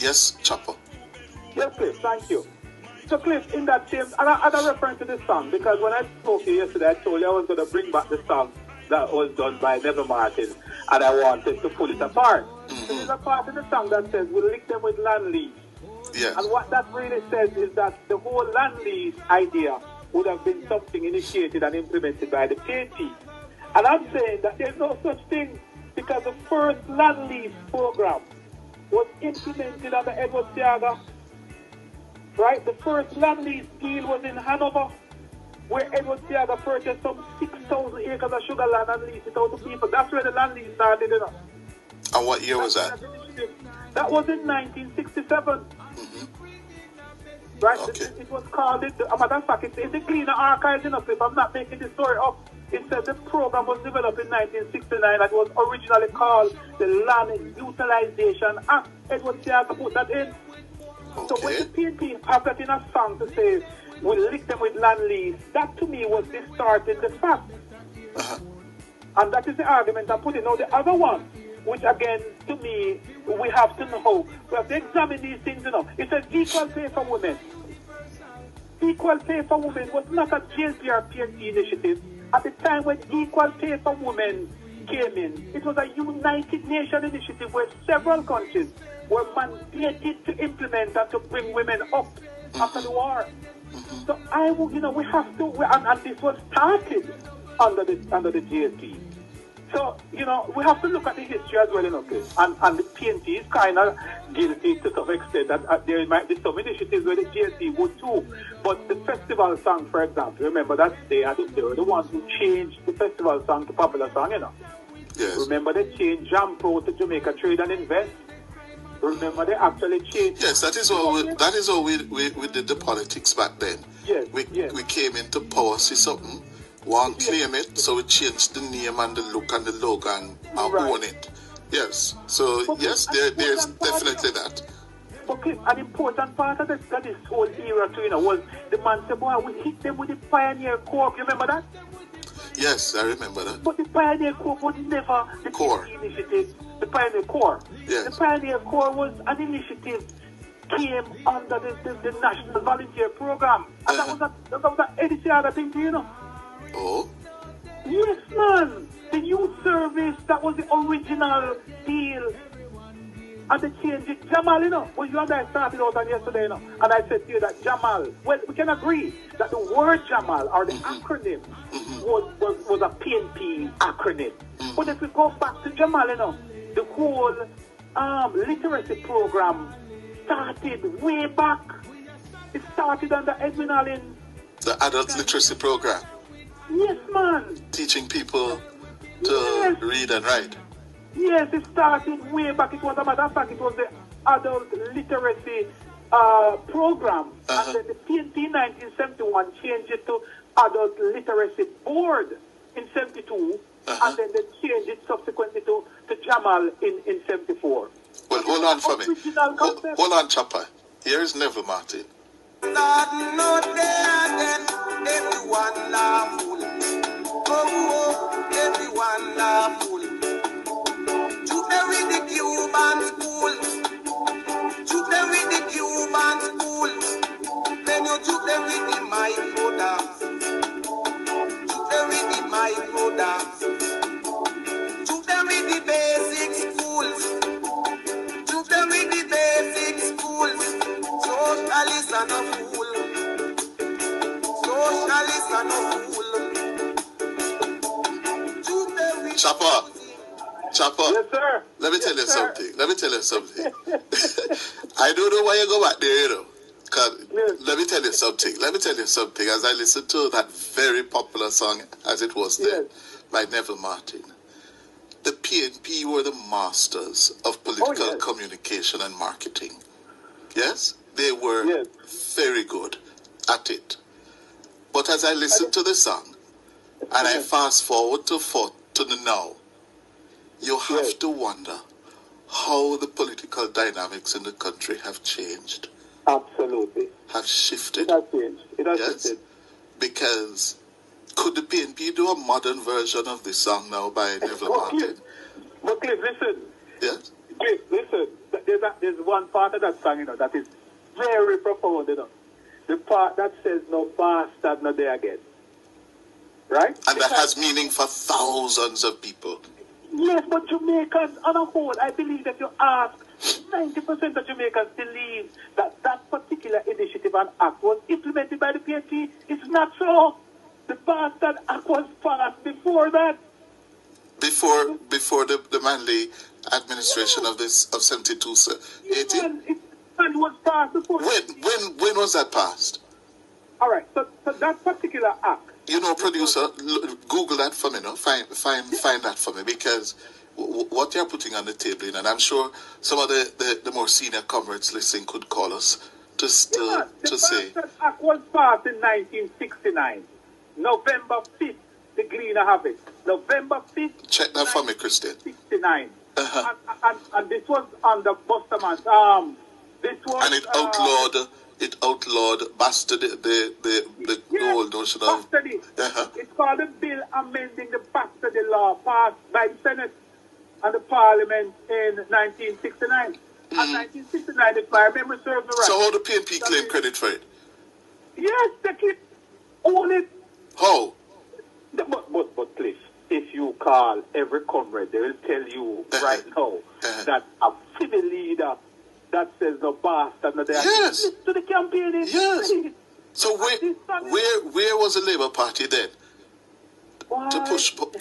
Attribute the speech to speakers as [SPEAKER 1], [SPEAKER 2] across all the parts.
[SPEAKER 1] Yes, Choppa.
[SPEAKER 2] Yes, Cliff, thank you. So, Cliff, in that same, and I referring to this song because when I spoke to you yesterday, I told you I was going to bring back the song that was done by Neville Martin, and I wanted to pull it apart. So there's a part of the song that says, "We lick them with land lease."
[SPEAKER 1] Yes.
[SPEAKER 2] And what that really says is that the whole land lease idea would have been something initiated and implemented by the PNP. And I'm saying that there's no such thing because the first land lease program was implemented under Edward Seaga. Right? The first land lease deal was in Hanover, where Edward Seaga purchased some 6,000 acres of sugar land and leased it out to people. That's where the land lease started, you know.
[SPEAKER 1] And what year was that?
[SPEAKER 2] That was in 1967. Right?
[SPEAKER 1] Okay.
[SPEAKER 2] It was called, as a matter of fact, it's in the Cleaner Archives, you know, if I'm not making the story up. It says the program was developed in 1969 and was originally called the Land Utilization Act. Edward Seaga put that in.
[SPEAKER 1] Okay.
[SPEAKER 2] So when the PNP have that in a song to say, we lick them with land lease, that to me was distorting the fact. And that is the argument I'm putting. Now the other one, which again, to me, we have to know, we have to examine these things, you know. It says equal pay for women. Equal pay for women was not a JLP or PNP initiative. At the time when equal pay for women came in, it was a United Nations initiative where several countries were mandated to implement and to bring women up after the war. So we have to, and this was started under the JLP. So, you know, we have to look at the history as well, you know, and the PNP is kind of guilty to some extent that there might be some initiatives where the JLP would too. But the festival song, for example, remember that I think they were the ones who changed the festival song to popular song, you know.
[SPEAKER 1] Yes.
[SPEAKER 2] Remember they changed Jam Pro to Jamaica Trade and Invest. Remember they actually changed.
[SPEAKER 1] Yes, that is how we did the politics back then.
[SPEAKER 2] Yes.
[SPEAKER 1] We came into power, see something. One claim it, so we changed the name and the look and the logo and own it. Yes. So there's definitely that.
[SPEAKER 2] Okay, an important part of this whole era too, you know, was the man said, boy, we hit them with the Pioneer Corps. You remember that?
[SPEAKER 1] Yes, I remember that.
[SPEAKER 2] But the Pioneer Corps was never the
[SPEAKER 1] Corps
[SPEAKER 2] initiative. The Pioneer Corps.
[SPEAKER 1] Yes.
[SPEAKER 2] The Pioneer Corps was an initiative came under the National Volunteer Program. And that was an editorial thing, you know.
[SPEAKER 1] Oh?
[SPEAKER 2] Yes, man. The youth service, that was the original deal. And they changed it. Jamal, you know, when you and I started out on yesterday, you know, and I said to you that Jamal, well, we can agree that the word Jamal, or the acronym, was a PNP acronym. But if we go back to Jamal, you know, the whole literacy program started way back. It started under Edwin Allen.
[SPEAKER 1] The adult literacy program.
[SPEAKER 2] Yes, man.
[SPEAKER 1] Teaching people to read and write.
[SPEAKER 2] Yes, it started way back. It was, a matter of fact, it was the adult literacy program. And then the PNP in 1971 changed it to Adult Literacy Board in 72. And then they changed it subsequently to Jamal in 74.
[SPEAKER 1] Well, hold on for me. Hold on, Choppa. Here's Neville Martin.
[SPEAKER 3] Everyone laughful. Oh, everyone laughful. Took them with the Cuban school. Took them with the Cuban school. Then you took them with the micro dance. Took them with the micro dance. Took them with the basic schools. Took them with the basic schools. Socialists and a fool. Socialists and a fool.
[SPEAKER 1] Choppa.
[SPEAKER 2] Yes, sir.
[SPEAKER 1] Let me tell you something. I don't know why you go back there, you know. Let me tell you something. As I listened to that very popular song, as it was then, by Neville Martin, the PNP were the masters of political communication and marketing. Yes? They were very good at it. But as I listened to the song, and I fast forward to the now, you have to wonder how the political dynamics in the country have changed.
[SPEAKER 2] Absolutely.
[SPEAKER 1] Have shifted.
[SPEAKER 2] It has changed. It has shifted.
[SPEAKER 1] Because could the PNP do a modern version of this song now by Neville Martin?
[SPEAKER 2] But Cliff, listen.
[SPEAKER 1] Yes?
[SPEAKER 2] Cliff, listen. There's one part of that song, you know, that is very profound, you know. The part that says, no bastard, no there again. Right?
[SPEAKER 1] And that has meaning for thousands of people.
[SPEAKER 2] Yes, but Jamaicans on a whole, I believe that you ask, 90% of Jamaicans believe that that particular initiative and act was implemented by the PNP. It's not so. The bastard act was passed before that.
[SPEAKER 1] Before the Manley administration of 72, 80?
[SPEAKER 2] It was passed before.
[SPEAKER 1] When was that passed?
[SPEAKER 2] All right, so that particular act.
[SPEAKER 1] You know, producer, Google that for me, no? Find that for me, because what you're putting on the table, and I'm sure some of the more senior comrades listening could call us to say.
[SPEAKER 2] The act was passed in 1969, November 5th. The Gleaner have it. November 5th.
[SPEAKER 1] Check that for me, Christian.
[SPEAKER 2] 69. And this was under Busterman. This was.
[SPEAKER 1] And it outlawed bastard the whole notion of.
[SPEAKER 2] Bastardy. It's called the bill amending the bastardy law passed by the Senate and the Parliament in 1969. And 1969, if my memory serves me right.
[SPEAKER 1] So how the PNP claim credit for it?
[SPEAKER 2] Yes, they can own it.
[SPEAKER 1] How?
[SPEAKER 2] But Cliff, if you call every comrade, they will tell you right now that a civil leader that says no bastard, no there.
[SPEAKER 1] Yes.
[SPEAKER 2] To the campaign.
[SPEAKER 1] Yes. So where was the Labour Party then?
[SPEAKER 2] Why?
[SPEAKER 1] To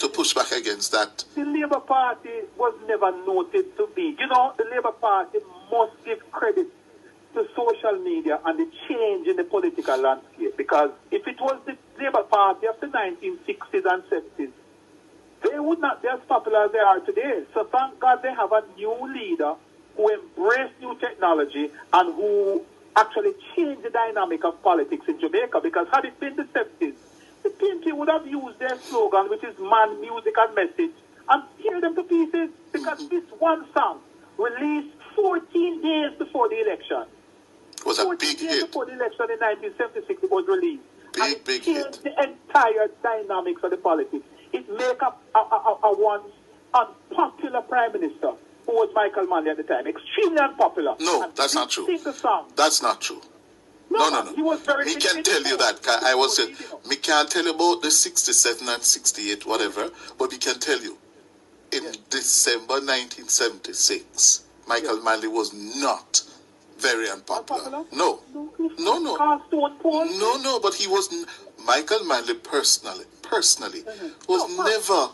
[SPEAKER 1] push back against that?
[SPEAKER 2] The Labour Party was never noted to be. You know, the Labour Party must give credit to social media and the change in the political landscape, because if it was the Labour Party of the 1960s and 70s, they would not be as popular as they are today. So thank God they have a new leader who embraced new technology and who actually changed the dynamic of politics in Jamaica, because had it been the 70s, the PNP would have used their slogan, which is man, music and message, and tear them to pieces, because this one song, released 14 days before the election,
[SPEAKER 1] was a big hit.
[SPEAKER 2] Before the election in 1976, it was released.
[SPEAKER 1] Big hit.
[SPEAKER 2] The entire dynamics of the politics. It make up a once unpopular prime minister, who was Michael Manley at the time. Extremely unpopular.
[SPEAKER 1] No, that's not true.
[SPEAKER 2] Sing the song.
[SPEAKER 1] That's not true. No.
[SPEAKER 2] He was very.
[SPEAKER 1] Me can tell you that. Me can't tell you about the 67 and 68, whatever, but we can tell you, in December 1976, Michael Manley was not very unpopular. No, but he wasn't. Michael Manley personally was never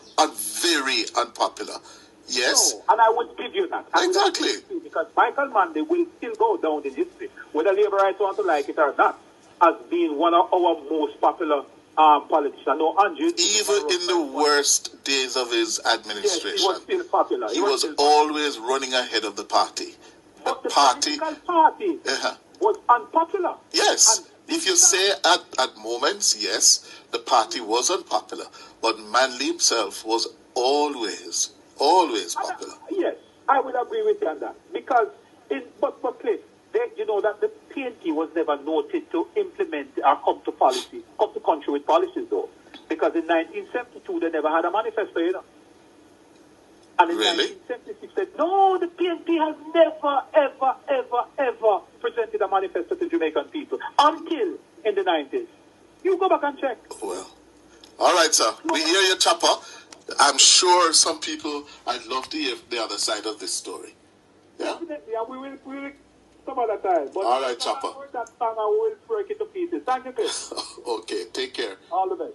[SPEAKER 1] very unpopular. Yes.
[SPEAKER 2] No, and I would give you that.
[SPEAKER 1] Exactly.
[SPEAKER 2] Because Michael Manley will still go down in history, whether Labourites want to like it or not, as being one of our most popular politicians. No, Andrew.
[SPEAKER 1] Even in the worst days of his administration,
[SPEAKER 2] yes, he was still popular.
[SPEAKER 1] He was always running ahead of the party.
[SPEAKER 2] But the political party was unpopular.
[SPEAKER 1] Yes. If you say at moments, yes, the party was unpopular, but Manley himself was always popular.
[SPEAKER 2] Yes, I would agree with you on that. Because, but Cliff, you know that the PNP was never noted to implement or come to country with policies though. Because in 1972, they never had a manifesto, you know. And in 1976, said, no, the PNP has never, ever presented a manifesto to Jamaican people until in the 90s. You go back and check.
[SPEAKER 1] Well, all right, sir. We hear you, Choppa. I'm sure some people, I'd love to hear the other side of this story. Yeah?
[SPEAKER 2] Definitely, and we will some other time. But
[SPEAKER 1] all right, Choppa.
[SPEAKER 2] That song, I will break it to pieces. Thank you, Chris.
[SPEAKER 1] Okay, take care.
[SPEAKER 2] All the best.